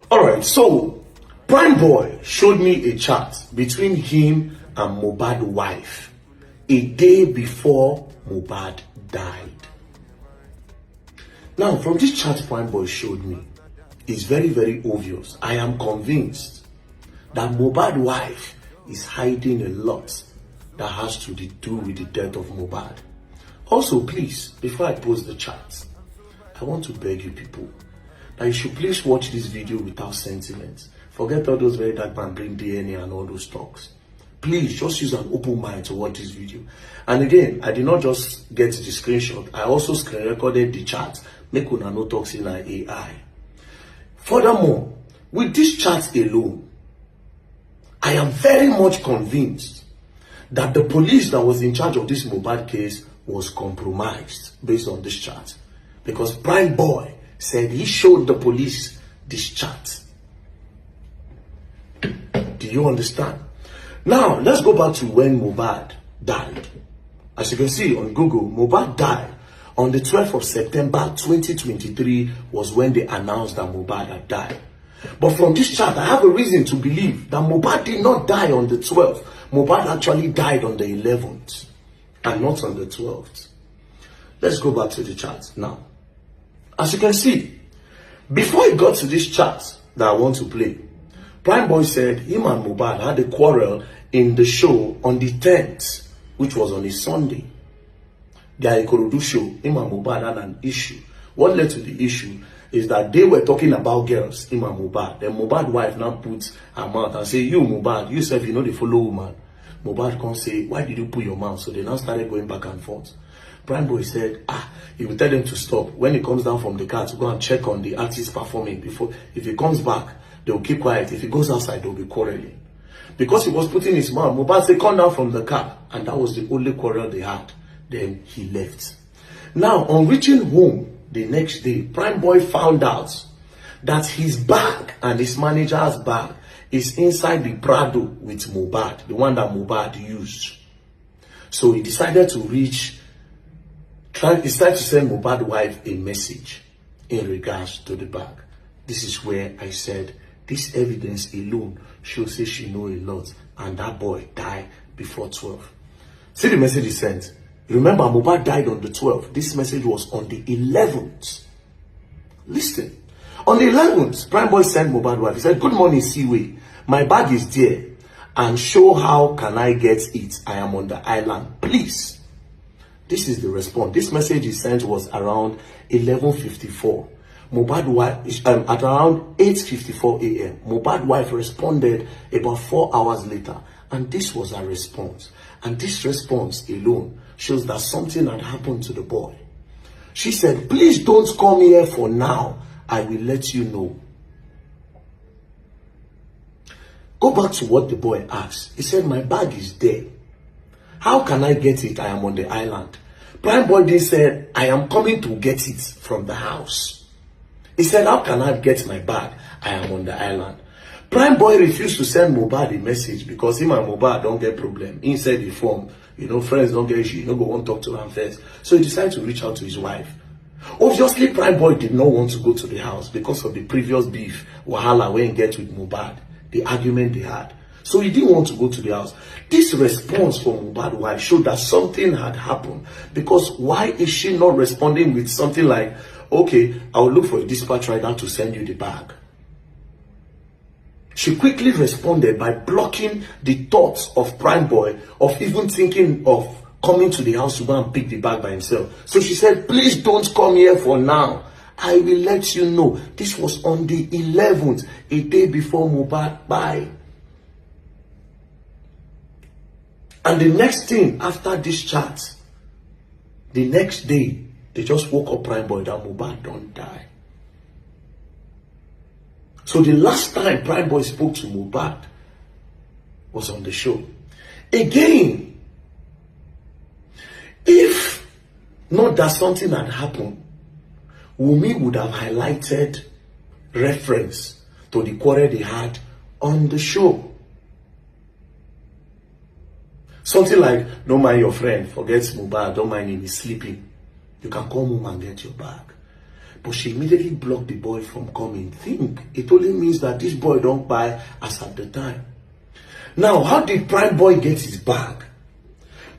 Alright, so Prime Boy showed me a chat between him and Mohbad's wife a day before Mohbad died. Now, from this chat Prime Boy showed me, it's very, very obvious. I am convinced that Mohbad's wife is hiding a lot that has to do with the death of Mohbad. Also, please, before I post the chat, I want to beg you people that you should please watch this video without sentiments. Forget all those very dark man bring DNA and all those talks. Please just use an open mind to watch this video. And again, I did not just get the screenshot, I also screen recorded the chat. Make una no talks in AI. Furthermore, with this chat alone, I am very much convinced that the police that was in charge of this Mohbad case was compromised based on this chat. Because Prime Boy said he showed the police this chat. Do you understand? Now, let's go back to when Mohbad died. As you can see on Google, Mohbad died on the 12th of September 2023 was when they announced that Mohbad had died. But from this chat, I have a reason to believe that Mohbad did not die on the 12th. Mohbad actually died on the 11th and not on the 12th. Let's go back to the chat now. As you can see, before he got to this chat that I want to play, Prime Boy said him and Mohbad had a quarrel in the show on the 10th, which was on a Sunday. Their Ikorodu show, him and Mohbad had an issue. What led to the issue is that they were talking about girls, him and Mohbad. Then Mohbad's wife now puts her mouth and say, you Mohbad, you self, you know the follow woman. Mohbad can't say, why did you put your mouth? So they now started going back and forth. Prime Boy said, he will tell them to stop. When he comes down from the car to go and check on the artist performing, before, if he comes back, they'll keep quiet. If he goes outside, they'll be quarreling. Because he was putting his mouth, Mohbad said, come down from the car. And that was the only quarrel they had. Then he left. Now, on reaching home the next day, Prime Boy found out that his bag and his manager's bag is inside the Prado with Mohbad, the one that Mohbad used. So he decided to he started to send Mohbad's wife a message in regards to the bag. This is where I said, this evidence alone shows that she knows a lot, and that boy died before 12. See the message he sent. Remember, Mohbad died on the 12th. This message was on the 11th. Listen. On the 11th, Prime Boy sent Mohbad's wife. He said, good morning, Seaway. My bag is there. And show how can I get it. I am on the island. Please. This is the response. This message he sent was around 11:54. Mohbad's wife, at around 8:54 a.m. Mohbad's wife responded about 4 hours later. And this was her response. And this response alone shows that something had happened to the boy. She said, please don't come here for now. I will let you know. Go back to what the boy asked. He said, my bag is there. How can I get it? I am on the island. Prime Boy then said, I am coming to get it from the house. He said, how can I get my bag? I am on the island. Prime Boy refused to send Mohbad a message because him and Mohbad don't get problem. Inside the form, friends don't get issue. You don't go want to talk to them first. So he decided to reach out to his wife. Obviously, Prime Boy did not want to go to the house because of the previous beef, wahala, when he get with Mohbad, the argument they had. So he didn't want to go to the house. This response from Mohbad's wife showed that something had happened. Because why is she not responding with something like, okay, I will look for a dispatch rider to send you the bag? She quickly responded by blocking the thoughts of Prime Boy of even thinking of coming to the house to go and pick the bag by himself. So she said, please don't come here for now. I will let you know. This was on the 11th, a day before Mohbad died. And the next thing after this chat, the next day, they just woke up Prime Boy that Mohbad don't die. So the last time Prime Boy spoke to Mohbad was on the show. Again, if not that something had happened, Wunmi would have highlighted reference to the quarrel they had on the show. Something like, don't mind your friend, forget Mohbad, don't mind him, he's sleeping. You can come home and get your bag. but she immediately blocked the boy from coming. Think, it only means that this boy don't buy as at the time. Now, how did Prime Boy get his bag?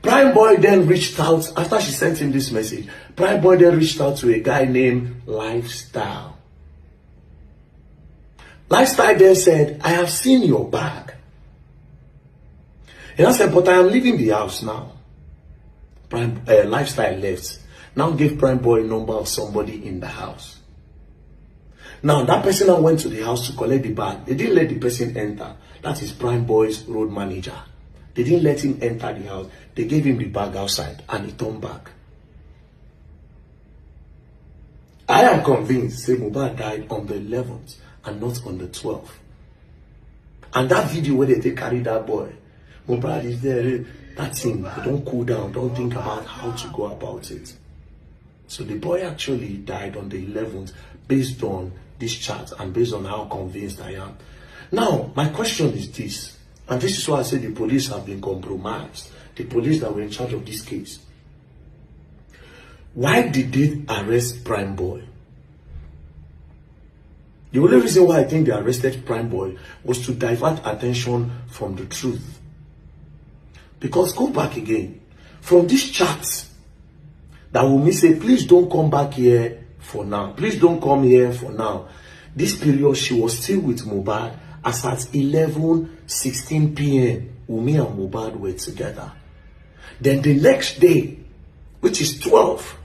Prime Boy then reached out, after she sent him this message, Prime Boy then reached out to a guy named Lifestyle. Lifestyle then said, I have seen your bag. And I said, but I am leaving the house now. Lifestyle left. Now gave Prime Boy a number of somebody in the house. Now that person now went to the house to collect the bag. They didn't let the person enter. That is Prime Boy's road manager. They didn't let him enter the house. They gave him the bag outside and he turned back. I am convinced say Mohbad died on the 11th and not on the 12th. And that video where they carry that boy, Mohbad is there. That thing, don't cool down. Don't think about how to go about it. So the boy actually died on the 11th based on this chat and based on how convinced I am. Now, my question is this, and this is why I say the police have been compromised. The police that were in charge of this case. Why did they arrest Prime Boy? The only reason why I think they arrested Prime Boy was to divert attention from the truth. Because go back again, from this chat, that will mean say, please don't come back here for now. Please don't come here for now. This period, she was still with Mohbad as at 11:16 p.m. Wunmi and Mohbad were together. Then the next day, which is 12th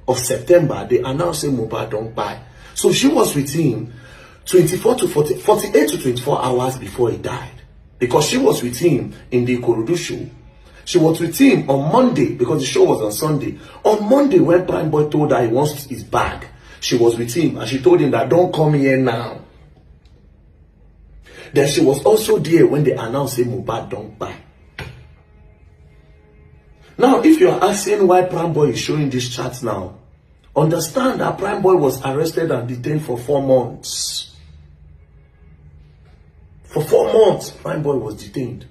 of September, they announced that Mohbad don't buy. So she was with him 48 to 24 hours before he died. Because she was with him in the Ikorodu show. She was with him on Monday because the show was on Sunday. On Monday, when Prime Boy told her he wants his bag, she was with him and she told him that don't come here now. Then she was also there when they announced that Mohbad don't buy. Now, if you are asking why Prime Boy is showing this chat now, understand that Prime Boy was arrested and detained for 4 months. For 4 months, Prime Boy was detained.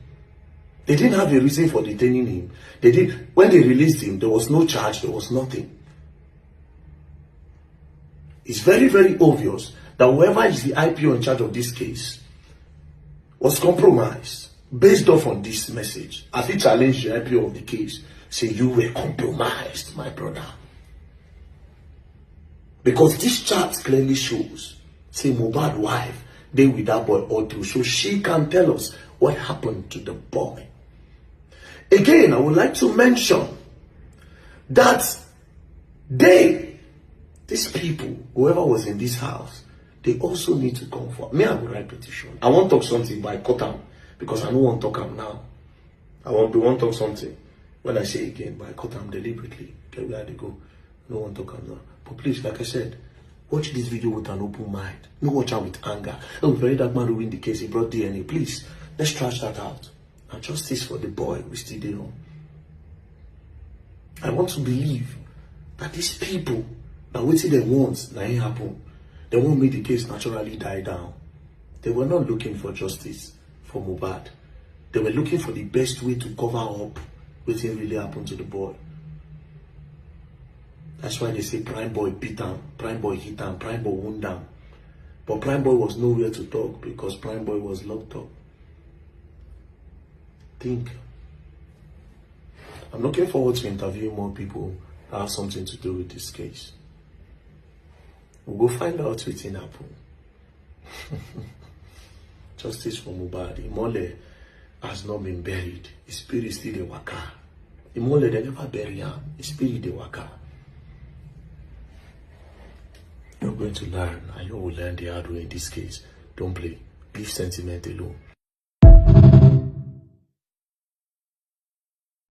They didn't have a reason for detaining him. When they released him, there was no charge, there was nothing. It's very, very obvious that whoever is the IPO in charge of this case was compromised based off on this message. As he challenged the IPO of the case, say you were compromised, my brother. Because this chart clearly shows, say Mohbad's wife, they with that boy Auto, so she can tell us what happened to the boy. Again, I would like to mention that these people, whoever was in this house, they also need to come for me. I will write petition. I want to talk something, but I cut them because I don't want to talk them now. I want to talk something when I say again, but I cut them deliberately. Okay, where they go? I don't want to talk them now. But please, like I said, watch this video with an open mind. No watch out with anger. Oh, very that man who win the case, he brought DNA. Please, let's trash that out. And justice for the boy, we still don't know. I want to believe that these people, that waiting they want, that ain't happen. They won't make the case naturally die down. They were not looking for justice for Mohbad. They were looking for the best way to cover up what really happened to the boy. That's why they say Prime Boy beat him, Prime Boy hit him, Prime Boy wound him. But Prime Boy was nowhere to talk because Prime Boy was locked up. Think. I'm looking forward to interviewing more people that have something to do with this case. We'll go find out what's in happen. Justice for Mohbad. Imole has not been buried. His spirit still the waka. Imole, they never bury him. His spirit the waka. You're going to learn, and you will learn the hard way in this case. Don't play. Leave sentiment alone.